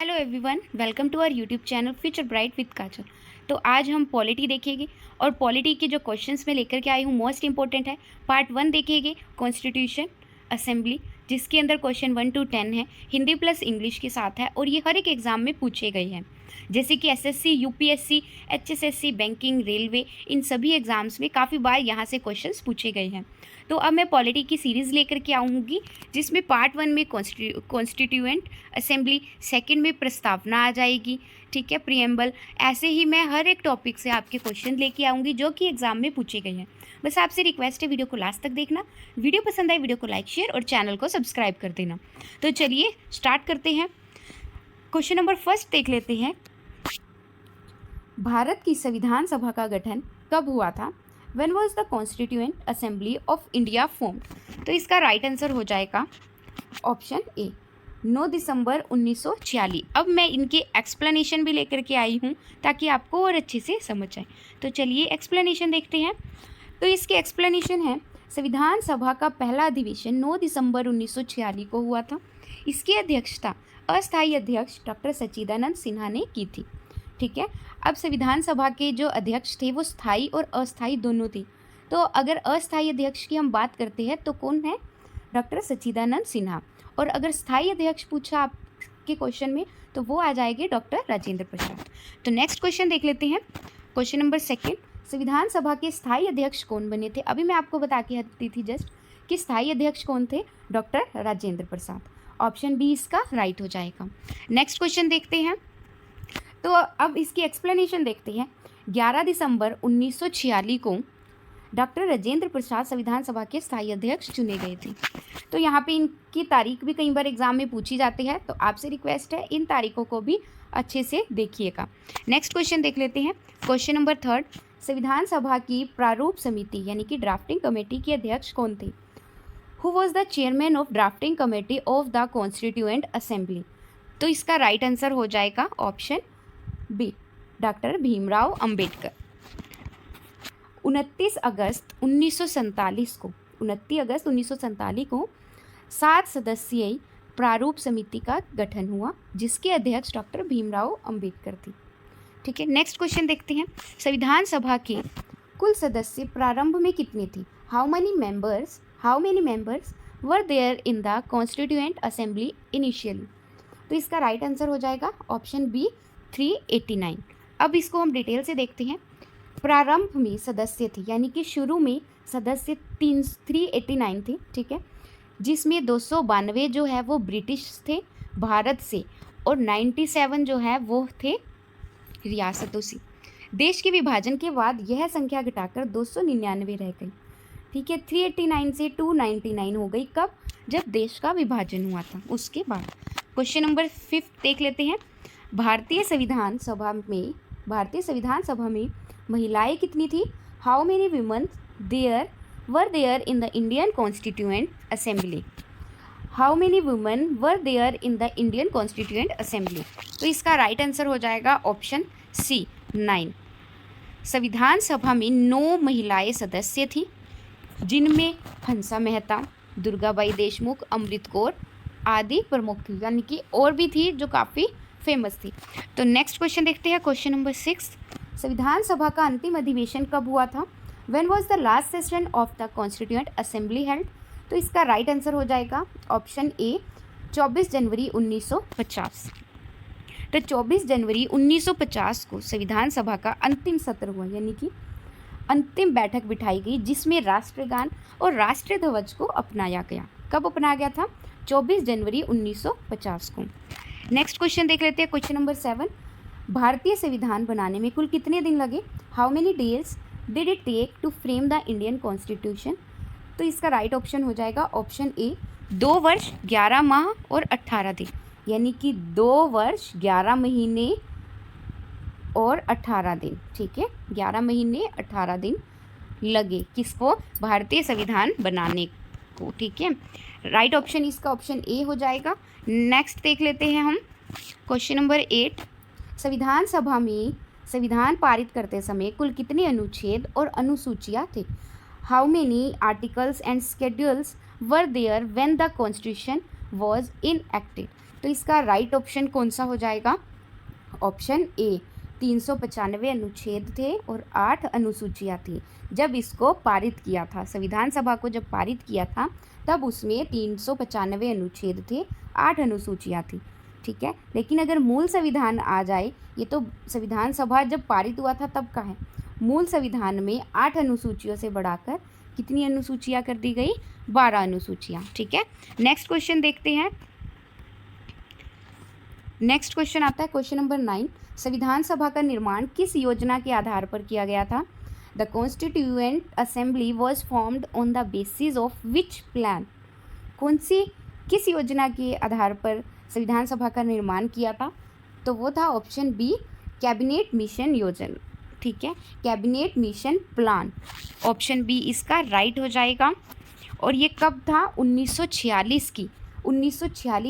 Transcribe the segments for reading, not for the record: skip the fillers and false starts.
Hello everyone, welcome to our YouTube channel future bright with Kajal. तो आज हम polity देखेंगे और पॉलिटी के जो क्वेश्चंस मैं लेकर के आई हूँ मोस्ट इंपॉर्टेंट है। पार्ट 1 देखेंगे कॉन्स्टिट्यूशन असेंबली, जिसके अंदर क्वेश्चन 1 to 10 है, हिंदी प्लस इंग्लिश के साथ है और ये हर एक एग्जाम में पूछे गए हैं, जैसे कि SSC, UPSC, HSSC, banking, railway, इन सभी एग्जाम्स में काफ़ी बार यहाँ से क्वेश्चंस पूछे गए हैं। तो अब मैं पॉलिटी की सीरीज़ लेकर के आऊँगी, जिसमें पार्ट 1 में कॉन्स्टिट्यूएंट असेंबली, सेकंड में प्रस्तावना आ जाएगी, ठीक है, प्रिएम्बल। ऐसे ही मैं हर एक टॉपिक से आपके क्वेश्चन लेके आऊँगी जो कि एग्जाम में पूछे गए हैं। बस आपसे रिक्वेस्ट है वीडियो को लास्ट तक देखना, वीडियो पसंद आए वीडियो को लाइक, शेयर और चैनल को सब्सक्राइब कर देना। तो चलिए स्टार्ट करते हैं। क्वेश्चन नंबर फर्स्ट देख लेते हैं। भारत की संविधान सभा का गठन कब हुआ था? When was the Constituent Assembly of India formed? तो इसका राइट आंसर हो जाएगा ऑप्शन ए, 9 दिसंबर 1946। अब मैं इनके एक्सप्लेनेशन भी लेकर के आई हूँ ताकि आपको और अच्छे से समझ आए। तो चलिए एक्सप्लेनेशन देखते हैं। तो इसके एक्सप्लेनेशन है, संविधान सभा का पहला अधिवेशन 9 दिसंबर 1946 को हुआ था। इसकी अध्यक्षता अस्थायी अध्यक्ष डॉक्टर सच्चिदानंद सिन्हा ने की थी, ठीक है। अब संविधान सभा के जो अध्यक्ष थे वो स्थायी और अस्थायी दोनों थे। तो अगर अस्थायी अध्यक्ष की हम बात करते हैं तो कौन है? डॉक्टर सच्चिदानंद सिन्हा। और अगर स्थायी अध्यक्ष पूछा आपके क्वेश्चन में तो वो आ जाएंगे डॉक्टर राजेंद्र प्रसाद। तो नेक्स्ट क्वेश्चन देख लेते हैं। क्वेश्चन नंबर सेकेंड, संविधान सभा के स्थायी अध्यक्ष कौन बने थे? अभी मैं आपको बता के हटी थी जस्ट कि स्थायी अध्यक्ष कौन थे? Doctor Rajendra Prasad. Option B इसका राइट हो जाएगा। नेक्स्ट क्वेश्चन देखते हैं। तो अब इसकी एक्सप्लेनेशन देखते हैं। 11 दिसंबर 1946 को डॉक्टर राजेंद्र प्रसाद संविधान सभा के स्थायी अध्यक्ष चुने गए थे। तो यहाँ पे इनकी तारीख भी कई बार एग्जाम में पूछी जाती है, तो आपसे रिक्वेस्ट है इन तारीखों को भी अच्छे से देखिएगा। नेक्स्ट क्वेश्चन देख लेते हैं। क्वेश्चन नंबर थर्ड, संविधान सभा की प्रारूप समिति यानी कि ड्राफ्टिंग कमेटी के अध्यक्ष कौन थे? Who was the chairman of drafting committee of the constituent assembly? तो इसका राइट आंसर हो जाएगा option B, doctor Bhimrao Ambedkar. 29 अगस्त 1947 को 7 सदस्यीय प्रारूप समिति का गठन हुआ, जिसके अध्यक्ष डॉक्टर भीमराव अंबेडकर थे, ठीक है। नेक्स्ट क्वेश्चन देखते हैं। संविधान सभा के कुल सदस्य प्रारंभ में कितने थे? How many members were there in the constituent assembly initially? तो इसका राइट आंसर हो जाएगा ऑप्शन बी, 389। अब इसको हम डिटेल से देखते हैं। प्रारंभ में सदस्य थे यानी कि शुरू में सदस्य 389 थे, ठीक है, जिसमें 292 जो है वो ब्रिटिश थे भारत से और 97 जो है वो थे रियासतों से। देश के विभाजन के बाद यह संख्या घटाकर 299 रह गई, ठीक है। 389 से 299 हो गई। कब? जब देश का विभाजन हुआ था, उसके बाद। क्वेश्चन नंबर 5 देख लेते हैं। भारतीय संविधान सभा में महिलाएं कितनी थी? How many women were there in the Indian constituent assembly? तो इसका राइट आंसर हो जाएगा ऑप्शन सी, 9। संविधान सभा में 9 महिलाएं सदस्य थी, जिनमें हंसा मेहता, दुर्गाबाई देशमुख, अमृत कौर आदि प्रमुख थी, यानी कि और भी थी जो काफ़ी फेमस थी। तो नेक्स्ट क्वेश्चन देखते हैं। क्वेश्चन नंबर 6, संविधान सभा का अंतिम अधिवेशन कब हुआ था? When was the last session of the constituent assembly held? तो इसका राइट आंसर हो जाएगा ऑप्शन ए, 24 जनवरी 1950। तो 24 जनवरी 1950 को संविधान सभा का अंतिम सत्र हुआ, यानी कि अंतिम बैठक बिठाई गई, जिसमें राष्ट्रगान और राष्ट्रीय ध्वज को अपनाया गया। कब अपनाया गया था? 24 जनवरी 1950 को। नेक्स्ट क्वेश्चन देख लेते हैं। क्वेश्चन नंबर 7, भारतीय संविधान बनाने में कुल कितने दिन लगे? How many days did it take to frame the Indian constitution? तो इसका राइट ऑप्शन हो जाएगा ऑप्शन ए, 2 वर्ष 11 माह और 18 दिन, यानी कि 2 वर्ष 11 महीने और 18 दिन, ठीक है। 11 महीने 18 दिन लगे किसको? भारतीय संविधान बनाने को, ठीक है। राइट ऑप्शन इसका ऑप्शन ए हो जाएगा। नेक्स्ट देख लेते हैं हम। क्वेश्चन नंबर 8, संविधान सभा में संविधान पारित करते समय कुल कितने अनुच्छेद और अनुसूचियाँ थे? How many articles and schedules were there when the constitution was enacted? तो इसका राइट ऑप्शन कौन सा हो जाएगा? ऑप्शन ए, 395 अनुच्छेद थे और 8 अनुसूचियाँ थी। जब इसको पारित किया था, संविधान सभा को जब पारित किया था तब उसमें 395 अनुच्छेद थे, 8 अनुसूचियाँ थी। ठीक है, लेकिन अगर मूल संविधान आ जाए, ये तो संविधान सभा जब पारित हुआ था तब का है, मूल संविधान में 8 अनुसूचियों से बढ़ाकर कितनी अनुसूचियाँ कर दी गई? 12 अनुसूचियाँ। ठीक है, नेक्स्ट क्वेश्चन देखते हैं। नेक्स्ट क्वेश्चन आता है क्वेश्चन नंबर 9। संविधान सभा का निर्माण किस योजना के आधार पर किया गया था? The constituent assembly was formed on the basis of which plan? किस योजना के आधार पर संविधान सभा का निर्माण किया था? तो वो था ऑप्शन बी, कैबिनेट मिशन योजना। ठीक है, cabinet mission plan, option B इसका राइट हो जाएगा। और ये कब था? 1946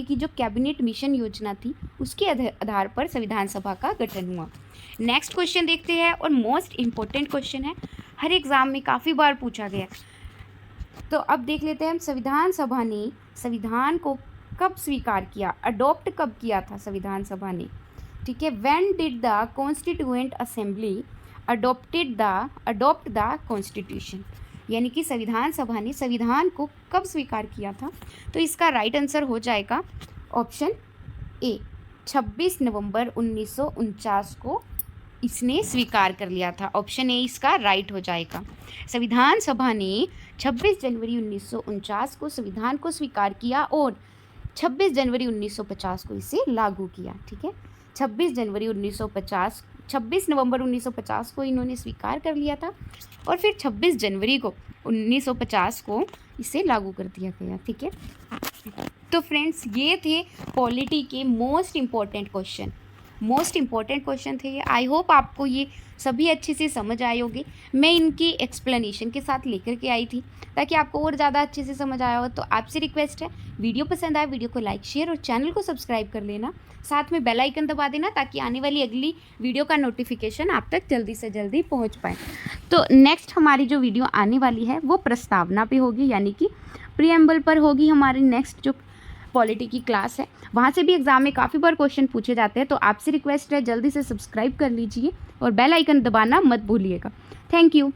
की जो कैबिनेट मिशन योजना थी उसके आधार पर संविधान सभा का गठन हुआ। नेक्स्ट क्वेश्चन देखते हैं और मोस्ट इम्पोर्टेंट क्वेश्चन है, हर एग्ज़ाम में काफ़ी बार पूछा गया। तो अब देख लेते हैं हम, संविधान सभा ने संविधान को कब स्वीकार किया, अडॉप्ट कब किया था संविधान सभा ने? ठीक है, when did the constituent assembly adopt the constitution, यानी कि संविधान सभा ने संविधान को कब स्वीकार किया था? तो इसका राइट आंसर हो जाएगा ऑप्शन ए, 26 नवंबर 1949 को इसने स्वीकार कर लिया था। ऑप्शन ए इसका राइट हो जाएगा। संविधान सभा ने 26 जनवरी 1949 को संविधान को स्वीकार किया और 26 जनवरी 1950 को इसे लागू किया। ठीक है, 26 नवंबर 1950 को इन्होंने स्वीकार कर लिया था और फिर 26 जनवरी को 1950 को इसे लागू कर दिया गया। ठीक है, तो फ्रेंड्स ये थे पॉलिटी के मोस्ट इम्पॉर्टेंट क्वेश्चन थे ये। आई होप आपको ये सभी अच्छे से समझ आए होंगे। मैं इनकी एक्सप्लेनेशन के साथ लेकर के आई थी ताकि आपको और ज़्यादा अच्छे से समझ आया हो। तो आपसे रिक्वेस्ट है, वीडियो पसंद आए वीडियो को लाइक शेयर और चैनल को सब्सक्राइब कर लेना, साथ में बेल आइकन दबा देना ताकि आने वाली अगली वीडियो का नोटिफिकेशन आप तक जल्दी से जल्दी पहुंच पाए। तो नेक्स्ट हमारी जो वीडियो आने वाली है वो प्रस्तावना पे होगी, यानी कि प्रीएम्बल पर होगी। हमारी नेक्स्ट जो पॉलिटी की क्लास है वहाँ से भी एग्जाम में काफ़ी बार क्वेश्चन पूछे जाते हैं। तो आपसे रिक्वेस्ट है जल्दी से सब्सक्राइब कर लीजिए और बेल आइकन दबाना मत भूलिएगा। Thank you.